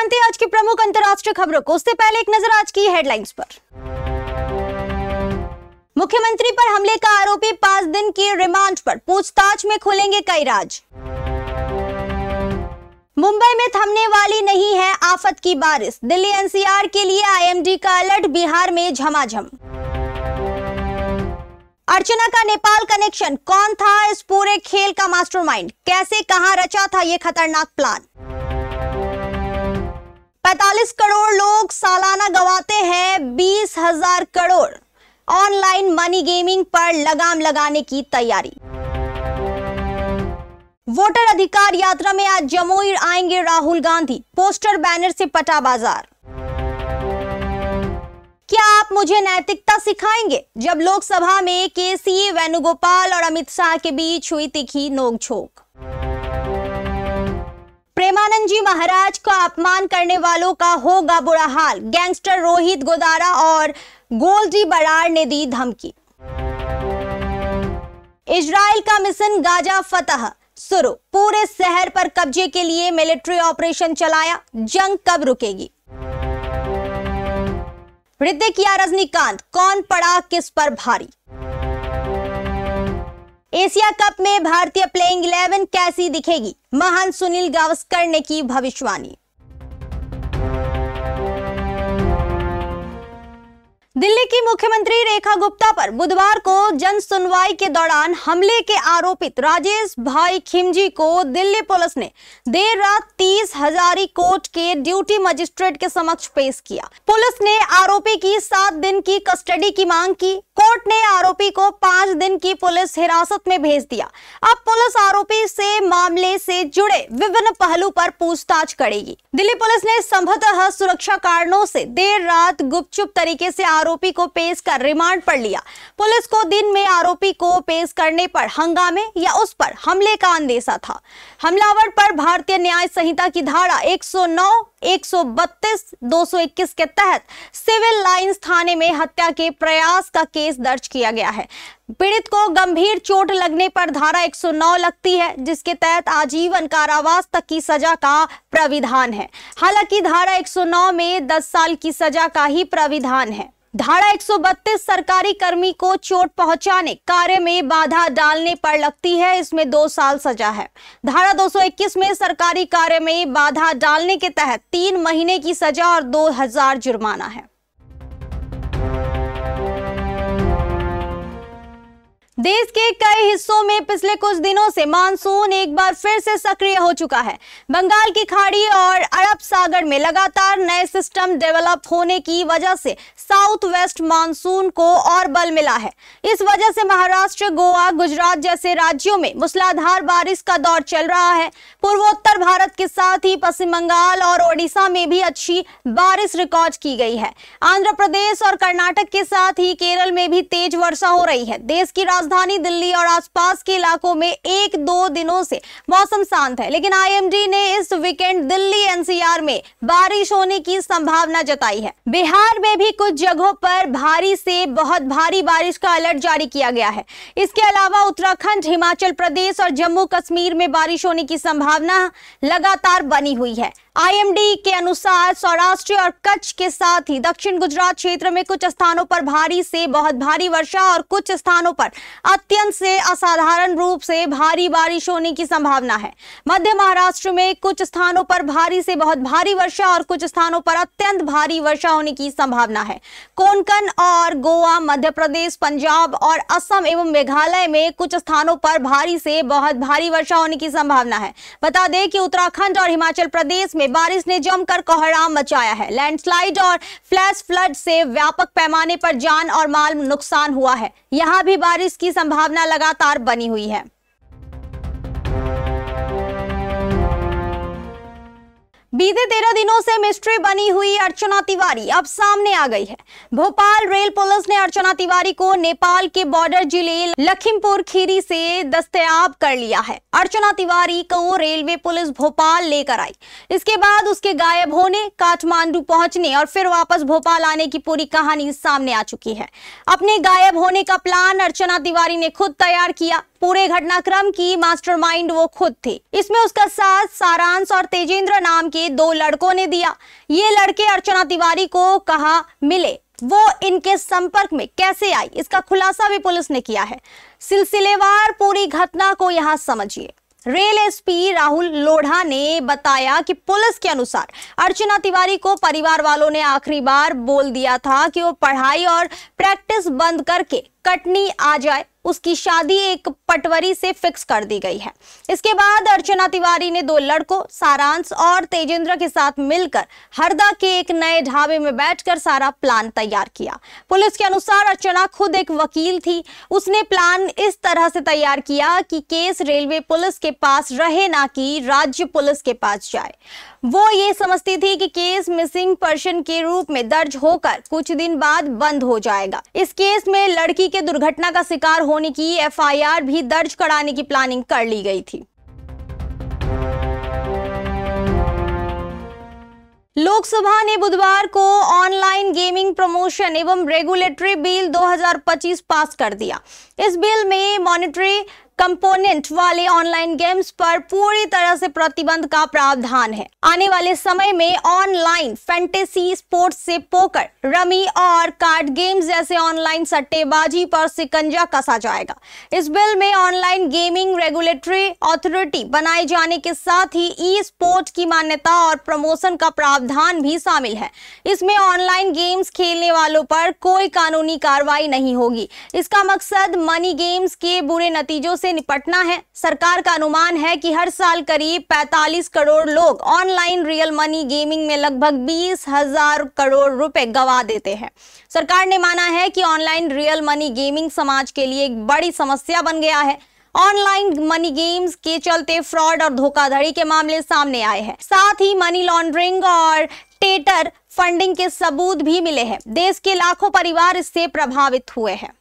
जानते हैं आज की प्रमुख अंतर्राष्ट्रीय खबरों को। उससे पहले एक नजर आज की हेडलाइंस पर। मुख्यमंत्री पर हमले का आरोपी 5 दिन की रिमांड पर, पूछताछ में खुलेंगे कई राज। मुंबई में थमने वाली नहीं है आफत की बारिश, दिल्ली एनसीआर के लिए आईएमडी का अलर्ट, बिहार में झमाझम। अर्चना का नेपाल कनेक्शन, कौन था इस पूरे खेल का मास्टरमाइंड, कैसे कहां रचा था यह खतरनाक प्लान। 45 करोड़ लोग सालाना गंवाते हैं 20,000 करोड़, ऑनलाइन मनी गेमिंग पर लगाम लगाने की तैयारी। वोटर अधिकार यात्रा में आज जमुई आएंगे राहुल गांधी, पोस्टर बैनर से पटा बाजार। क्या आप मुझे नैतिकता सिखाएंगे, जब लोकसभा में केसी वेणुगोपाल और अमित शाह के बीच हुई तीखी नोकझोंक। प्रेमानंद जी महाराज का अपमान करने वालों का होगा बुरा हाल, गैंगस्टर रोहित गोदारा और गोल्डी बरार ने दी धमकी। इजराइल का मिशन गाजा फतह शुरू, पूरे शहर पर कब्जे के लिए मिलिट्री ऑपरेशन चलाया, जंग कब रुकेगी। ऋतिक या रजनीकांत, कौन पड़ा किस पर भारी। एशिया कप में भारतीय प्लेइंग 11 कैसी दिखेगी, महान सुनील गावस्कर ने की भविष्यवाणी। दिल्ली की मुख्यमंत्री रेखा गुप्ता पर बुधवार को जन सुनवाई के दौरान हमले के आरोपित राजेश भाई खिमजी को दिल्ली पुलिस ने देर रात 30 हजारी कोर्ट के ड्यूटी मजिस्ट्रेट के समक्ष पेश किया। पुलिस ने आरोपी की 7 दिन की कस्टडी की मांग की। कोर्ट ने आरोपी को 5 दिन की पुलिस हिरासत में भेज दिया। अब पुलिस आरोपी से मामले से जुड़े विभिन्न पहलू पर पूछताछ करेगी। दिल्ली पुलिस ने संभवतः सुरक्षा कारणों से देर रात गुपचुप तरीके से आरोपी को पेश कर रिमांड पर लिया। पुलिस को दिन में आरोपी को पेश करने पर हंगामे या उस पर हमले का अंदेशा था। हमलावर पर भारतीय न्याय संहिता की धारा 109, 132, 221 के तहत सिविल लाइंस थाने में हत्या के प्रयास का केस दर्ज किया गया है। पीड़ित को गंभीर चोट लगने पर धारा 109 लगती है, जिसके तहत आजीवन कारावास तक की सजा का प्राविधान है। हालांकि धारा 109 में 10 साल की सजा का ही प्राविधान है। धारा 132 सरकारी कर्मी को चोट पहुंचाने, कार्य में बाधा डालने पर लगती है, इसमें 2 साल सजा है। धारा 221 में सरकारी कार्य में बाधा डालने के तहत 3 महीने की सजा और 2000 जुर्माना है। देश के कई हिस्सों में पिछले कुछ दिनों से मानसून एक बार फिर से सक्रिय हो चुका है। बंगाल की खाड़ी और अरब सागर में लगातार नए सिस्टम डेवलप होने की वजह से साउथ वेस्ट मानसून को और बल मिला है। इस वजह से महाराष्ट्र, गोवा, गुजरात जैसे राज्यों में मूसलाधार बारिश का दौर चल रहा है। पूर्वोत्तर भारत के साथ ही पश्चिम बंगाल और ओडिशा में भी अच्छी बारिश रिकॉर्ड की गई है। आंध्र प्रदेश और कर्नाटक के साथ ही केरल में भी तेज वर्षा हो रही है। देश की राजधानी दिल्ली और आसपास के इलाकों में 1-2 दिनों से मौसम शांत है, लेकिन आईएमडी ने इस वीकेंड दिल्ली एनसीआर में बारिश होने की संभावना जताई है। बिहार में भी कुछ जगहों पर भारी से बहुत भारी बारिश का अलर्ट जारी किया गया है। इसके अलावा उत्तराखंड, हिमाचल प्रदेश और जम्मू कश्मीर में बारिश होने की संभावना लगातार बनी हुई है। आईएमडी के अनुसार सौराष्ट्र और कच्छ के साथ ही दक्षिण गुजरात क्षेत्र में कुछ स्थानों पर भारी से बहुत भारी वर्षा और कुछ स्थानों पर अत्यंत से असाधारण रूप से भारी बारिश होने की संभावना है। मध्य महाराष्ट्र में कुछ स्थानों पर भारी से बहुत भारी वर्षा और कुछ स्थानों पर अत्यंत भारी वर्षा होने की संभावना है। कोंकण और गोवा, मध्य प्रदेश, पंजाब और असम एवं मेघालय में कुछ स्थानों पर भारी से बहुत भारी वर्षा होने की संभावना है। बता दें कि उत्तराखंड और हिमाचल प्रदेश में बारिश ने जमकर कोहराम मचाया है। लैंडस्लाइड और फ्लैश फ्लड से व्यापक पैमाने पर जान और माल नुकसान हुआ है। यहां भी बारिश की संभावना लगातार बनी हुई है। बीते 13 दिनों से मिस्ट्री बनी हुई अर्चना तिवारी अब सामने आ गई है। भोपाल रेल पुलिस ने अर्चना तिवारी को नेपाल के बॉर्डर जिले लखीमपुर खीरी से दस्तयाब कर लिया है। अर्चना तिवारी को रेलवे पुलिस भोपाल लेकर आई। इसके बाद उसके गायब होने, काठमांडू पहुंचने और फिर वापस भोपाल आने की पूरी कहानी सामने आ चुकी है। अपने गायब होने का प्लान अर्चना तिवारी ने खुद तैयार किया। पूरे घटनाक्रम की मास्टरमाइंड वो खुद थी। इसमें उसका साथ सारांश और तेजेंद्र नाम के 2 लड़कों ने दिया। ये लड़के अर्चना तिवारी को कहाँ मिले, वो इनके संपर्क में कैसे आई, इसका खुलासा भी पुलिस ने किया है। सिलसिलेवार पूरी घटना को यहाँ समझिए। रेल एसपी राहुल लोढ़ा ने बताया कि पुलिस के अनुसार अर्चना तिवारी को परिवार वालों ने आखिरी बार बोल दिया था कि वो पढ़ाई और प्रैक्टिस बंद करके कटनी आ जाए। उसकी शादी एक पटवारी से फिक्स कर दी गई है। इसके बाद अर्चना तिवारी ने 2 लड़कों सारांश और तेजेंद्र के साथ मिलकर हरदा के एक नए ढाबे में बैठकर सारा प्लान तैयार किया। पुलिस के अनुसार अर्चना खुद एक वकील थी। उसने प्लान इस तरह से तैयार किया कि केस रेलवे पुलिस के पास रहे, ना कि राज्य पुलिस के पास जाए। वो ये समझती थी कि केस मिसिंग पर्सन के रूप में दर्ज होकर कुछ दिन बाद बंद हो जाएगा। इस केस में लड़की के दुर्घटना का शिकार होने की एफआईआर भी दर्ज कराने की प्लानिंग कर ली गई थी। लोकसभा ने बुधवार को ऑनलाइन गेमिंग प्रमोशन एवं रेगुलेटरी बिल 2025 पास कर दिया। इस बिल में मॉनिटरी कंपोनेंट वाले ऑनलाइन गेम्स पर पूरी तरह से प्रतिबंध का प्रावधान है। आने वाले समय में ऑनलाइन फैंटेसी स्पोर्ट्स से पोकर, रमी और कार्ड गेम्स जैसे ऑनलाइन सट्टेबाजी पर शिकंजा कसा जाएगा। इस बिल में ऑनलाइन गेमिंग रेगुलेटरी अथॉरिटी बनाए जाने के साथ ही ई स्पोर्ट की मान्यता और प्रमोशन का प्रावधान भी शामिल है। इसमें ऑनलाइन गेम्स खेलने वालों पर कोई कानूनी कार्रवाई नहीं होगी। इसका मकसद मनी गेम्स के बुरे नतीजों से निपटना है। सरकार का अनुमान है कि हर साल करीब 45 करोड़ लोग ऑनलाइन रियल मनी गेमिंग में लगभग 20,000 करोड़ रुपए गंवा देते हैं। सरकार ने माना है कि ऑनलाइन रियल मनी गेमिंग समाज के लिए एक बड़ी समस्या बन गया है। ऑनलाइन मनी गेम्स के चलते फ्रॉड और धोखाधड़ी के मामले सामने आए हैं। साथ ही मनी लॉन्ड्रिंग और टेटर फंडिंग के सबूत भी मिले हैं। देश के लाखों परिवार इससे प्रभावित हुए हैं।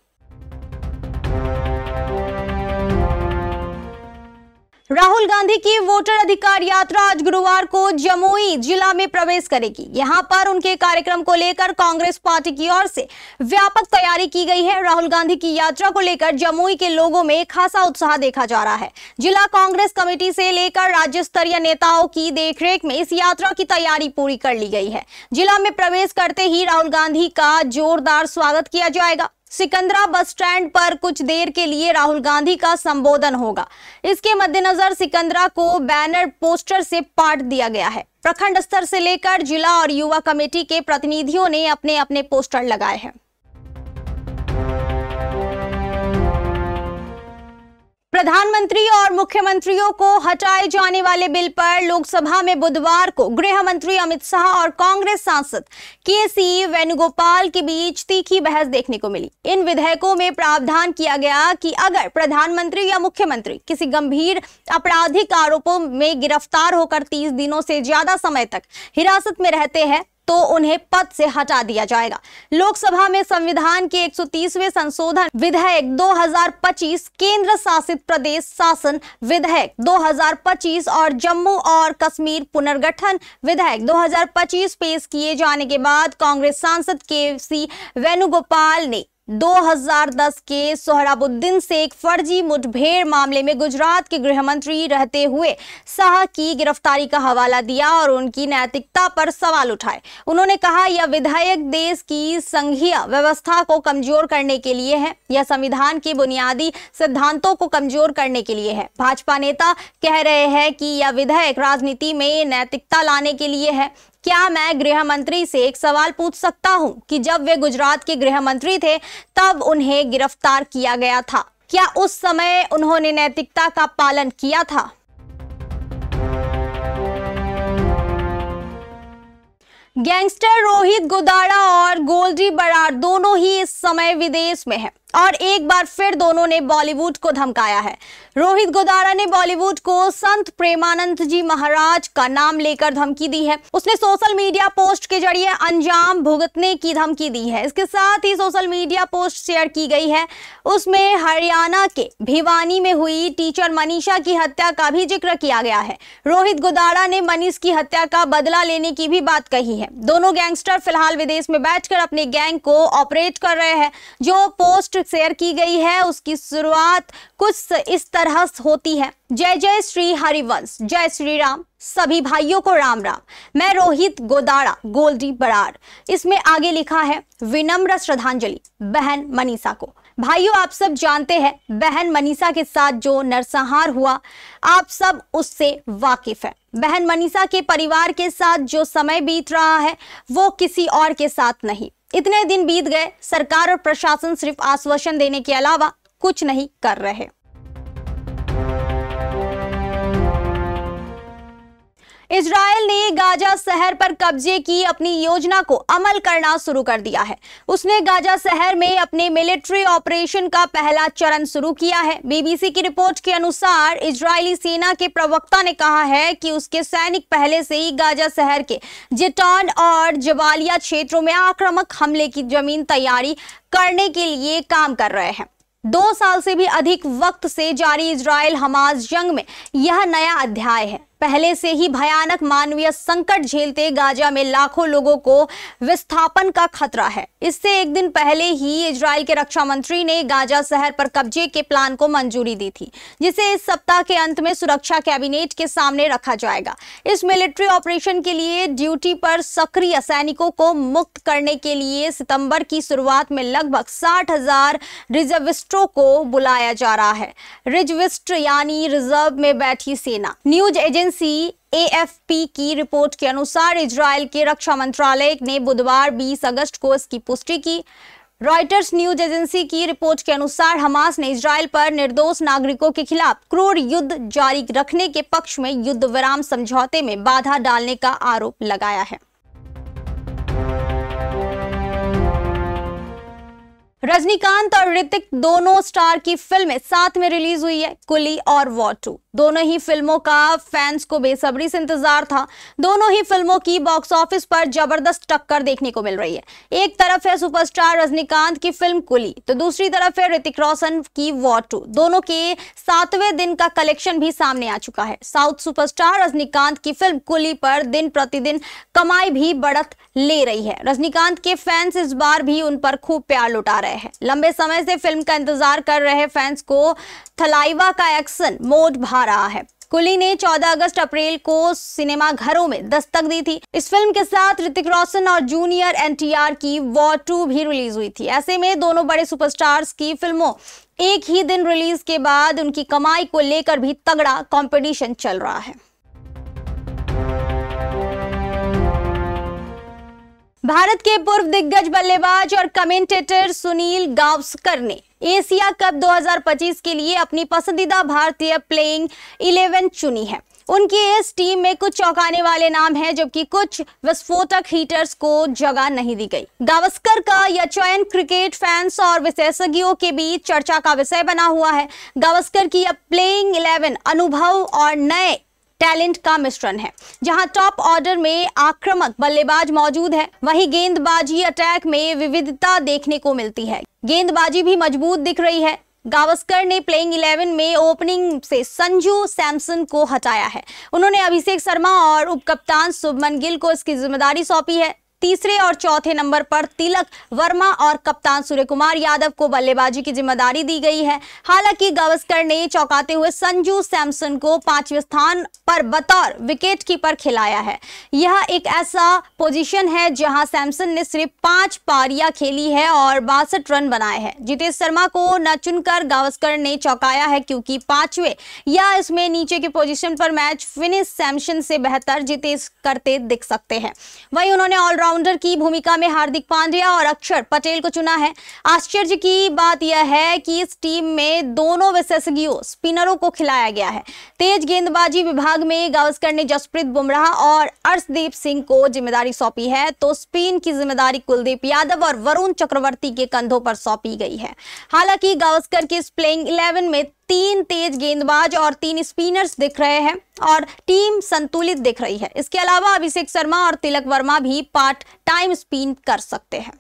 राहुल गांधी की वोटर अधिकार यात्रा आज गुरुवार को जमुई जिला में प्रवेश करेगी। यहां पर उनके कार्यक्रम को लेकर कांग्रेस पार्टी की ओर से व्यापक तैयारी की गई है। राहुल गांधी की यात्रा को लेकर जमुई के लोगों में खासा उत्साह देखा जा रहा है। जिला कांग्रेस कमेटी से लेकर राज्य स्तरीय नेताओं की देखरेख में इस यात्रा की तैयारी पूरी कर ली गई है। जिला में प्रवेश करते ही राहुल गांधी का जोरदार स्वागत किया जाएगा। सिकंदरा बस स्टैंड पर कुछ देर के लिए राहुल गांधी का संबोधन होगा। इसके मद्देनजर सिकंदरा को बैनर पोस्टर से पाट दिया गया है। प्रखंड स्तर से लेकर जिला और युवा कमेटी के प्रतिनिधियों ने अपने अपने पोस्टर लगाए हैं। प्रधानमंत्री और मुख्यमंत्रियों को हटाए जाने वाले बिल पर लोकसभा में बुधवार को गृह मंत्री अमित शाह और कांग्रेस सांसद के.सी. वेणुगोपाल के बीच तीखी बहस देखने को मिली। इन विधेयकों में प्रावधान किया गया कि अगर प्रधानमंत्री या मुख्यमंत्री किसी गंभीर आपराधिक आरोपों में गिरफ्तार होकर 30 दिनों से ज्यादा समय तक हिरासत में रहते हैं तो उन्हें पद से हटा दिया जाएगा। लोकसभा में संविधान के 130वें संशोधन विधेयक 2025, केंद्र शासित प्रदेश शासन विधेयक 2025 और जम्मू और कश्मीर पुनर्गठन विधेयक 2025 पेश किए जाने के बाद कांग्रेस सांसद के.सी. वेणुगोपाल ने 2010 के सोहराबुद्दीन से एक फर्जी मुठभेड़ मामले में गुजरात के गृह मंत्री रहते हुए शाह की गिरफ्तारी का हवाला दिया और उनकी नैतिकता पर सवाल उठाए। उन्होंने कहा, यह विधेयक देश की संघीय व्यवस्था को कमजोर करने के लिए है, यह संविधान के बुनियादी सिद्धांतों को कमजोर करने के लिए है। भाजपा नेता कह रहे हैं कि यह विधेयक राजनीति में नैतिकता लाने के लिए है। क्या मैं गृह मंत्री से एक सवाल पूछ सकता हूं कि जब वे गुजरात के गृह मंत्री थे तब उन्हें गिरफ्तार किया गया था, क्या उस समय उन्होंने नैतिकता का पालन किया था? गैंगस्टर रोहित गोदाड़ा और गोल्डी बराड़ दोनों ही इस समय विदेश में हैं। और एक बार फिर दोनों ने बॉलीवुड को धमकाया है। रोहित गोदारा ने बॉलीवुड को संत प्रेमानंद जी महाराज का नाम लेकर धमकी दी है। उसने सोशल मीडिया पोस्ट के जरिए अंजाम भुगतने की धमकी दी है। इसके साथ ही सोशल मीडिया पोस्ट शेयर की गई है, उसमें हरियाणा के भिवानी में हुई टीचर मनीषा की हत्या का भी जिक्र किया गया है। रोहित गोदारा ने मनीष की हत्या का बदला लेने की भी बात कही है। दोनों गैंगस्टर फिलहाल विदेश में बैठकर अपने गैंग को ऑपरेट कर रहे हैं। जो पोस्ट शेयर की गई है उसकी शुरुआत कुछ इस तरह होती है। जय जय श्री हरिवंश, जय श्री राम, सभी भाइयों को राम राम। मैं रोहित गोदारा गोल्डी बराड़। इसमें आगे लिखा है, विनम्र श्रद्धांजलि बहन मनीषा को। भाइयों, आप सब जानते हैं बहन मनीषा के साथ जो नरसंहार हुआ, आप सब उससे वाकिफ है। बहन मनीषा के परिवार के साथ जो समय बीत रहा है वो किसी और के साथ नहीं। इतने दिन बीत गए, सरकार और प्रशासन सिर्फ आश्वासन देने के अलावा कुछ नहीं कर रहे। इजराइल ने गाजा शहर पर कब्जे की अपनी योजना को अमल करना शुरू कर दिया है। उसने गाजा शहर में अपने मिलिट्री ऑपरेशन का पहला चरण शुरू किया है। बीबीसी की रिपोर्ट के अनुसार इजरायली सेना के प्रवक्ता ने कहा है कि उसके सैनिक पहले से ही गाजा शहर के जिटॉन और जबालिया क्षेत्रों में आक्रामक हमले की जमीन तैयारी करने के लिए काम कर रहे हैं। 2 साल से भी अधिक वक्त से जारी इजराइल हमास जंग में यह नया अध्याय है। पहले से ही भयानक मानवीय संकट झेलते गाजा में लाखों लोगों को विस्थापन का खतरा है। इससे एक दिन पहले ही इजराइल के रक्षा मंत्री ने गाजा शहर पर कब्जे के प्लान को मंजूरी दी थी, जिसे इस सप्ताह के अंत में सुरक्षा कैबिनेट के सामने रखा जाएगा। इस मिलिट्री ऑपरेशन के लिए ड्यूटी पर सक्रिय सैनिकों को मुक्त करने के लिए सितंबर की शुरुआत में लगभग 60,000 रिजर्विस्टों को बुलाया जा रहा है। रिजर्विस्ट यानी रिजर्व में बैठी सेना। न्यूज एजेंसी AFP की रिपोर्ट के अनुसार इजराइल के रक्षा मंत्रालय ने बुधवार 20 अगस्त को इसकी पुष्टि की। रॉयटर्स न्यूज एजेंसी की रिपोर्ट के अनुसार हमास ने इजराइल पर निर्दोष नागरिकों के खिलाफ क्रूर युद्ध जारी रखने के पक्ष में युद्ध विराम समझौते में बाधा डालने का आरोप लगाया है। रजनीकांत और ऋतिक दोनों स्टार की फिल्में साथ में रिलीज हुई है, कुली और वॉर 2। दोनों ही फिल्मों का फैंस को बेसब्री से इंतजार था। दोनों ही फिल्मों की बॉक्स ऑफिस पर जबरदस्त टक्कर देखने को मिल रही है। एक तरफ है सुपरस्टार रजनीकांत की फिल्म कुली, तो दूसरी तरफ है ऋतिक रोशन की वॉर 2। दोनों के 7वें दिन का कलेक्शन भी सामने आ चुका है। साउथ सुपरस्टार रजनीकांत की फिल्म कुली पर दिन प्रतिदिन कमाई भी बढ़त ले रही है। रजनीकांत के फैंस इस बार भी उन पर खूब प्यार लुटा रहे हैं। लंबे समय से फिल्म का इंतजार कर रहे फैंस को थलाइवा का एक्शन मोड भा रहा है। कुली ने 14 अगस्त अप्रैल को सिनेमा घरों में दस्तक दी थी। इस फिल्म के साथ ऋतिक रोशन और जूनियर NTR की वॉर 2 भी रिलीज हुई थी। ऐसे में दोनों बड़े सुपरस्टार्स की फिल्मों एक ही दिन रिलीज के बाद उनकी कमाई को लेकर भी तगड़ा कंपटीशन चल रहा है। भारत के पूर्व दिग्गज बल्लेबाज और कमेंटेटर सुनील गावस्कर ने एशिया कप 2025 के लिए अपनी पसंदीदा भारतीय प्लेइंग 11 चुनी है। उनकी इस टीम में कुछ चौंकाने वाले नाम हैं, जबकि कुछ विस्फोटक हिटर्स को जगह नहीं दी गई। गावस्कर का यह चयन क्रिकेट फैंस और विशेषज्ञों के बीच चर्चा का विषय बना हुआ है। गावस्कर की यह प्लेइंग 11 अनुभव और नए टैलेंट का मिश्रण है, जहां टॉप ऑर्डर में आक्रामक बल्लेबाज मौजूद है, वहीं गेंदबाजी अटैक में विविधता देखने को मिलती है। गेंदबाजी भी मजबूत दिख रही है। गावस्कर ने प्लेइंग 11 में ओपनिंग से संजू सैमसन को हटाया है। उन्होंने अभिषेक शर्मा और उपकप्तान शुभमन गिल को इसकी जिम्मेदारी सौंपी है। तीसरे और चौथे नंबर पर तिलक वर्मा और कप्तान सूर्यकुमार यादव को बल्लेबाजी की जिम्मेदारी दी गई है। हालांकि गावस्कर ने चौंकाते हुए संजू सैमसन को 5वें स्थान पर बतौर विकेट कीपर खिलाया है। यह एक ऐसा पोजीशन है जहां सैमसन ने सिर्फ 5 पारियां खेली है और 62 रन बनाए हैं। जितेश शर्मा को न चुनकर गावस्कर ने चौंकाया है, क्योंकि 5वें या इसमें नीचे की पोजीशन पर मैच फिनिश सैमसन से बेहतर जितेश करते दिख सकते हैं। वहीं उन्होंने ऑलराउंडर ऑलराउंडर की भूमिका में हार्दिक पांड्या और अक्षर पटेल को चुना है। आश्चर्य की बात यह है कि इस टीम में दोनों विशेषज्ञों स्पिनरों को खिलाया गया है। तेज गेंदबाजी विभाग में गावस्कर ने जसप्रीत बुमराह और अर्शदीप सिंह को जिम्मेदारी सौंपी है, तो स्पिन की जिम्मेदारी कुलदीप यादव और वरुण चक्रवर्ती के कंधों पर सौंपी गई है। हालांकि गावस्कर की इस प्लेइंग 11 में 3 तेज गेंदबाज और 3 स्पिनर्स दिख रहे हैं और टीम संतुलित दिख रही है। इसके अलावा अभिषेक शर्मा और तिलक वर्मा भी पार्ट टाइम स्पिन कर सकते हैं।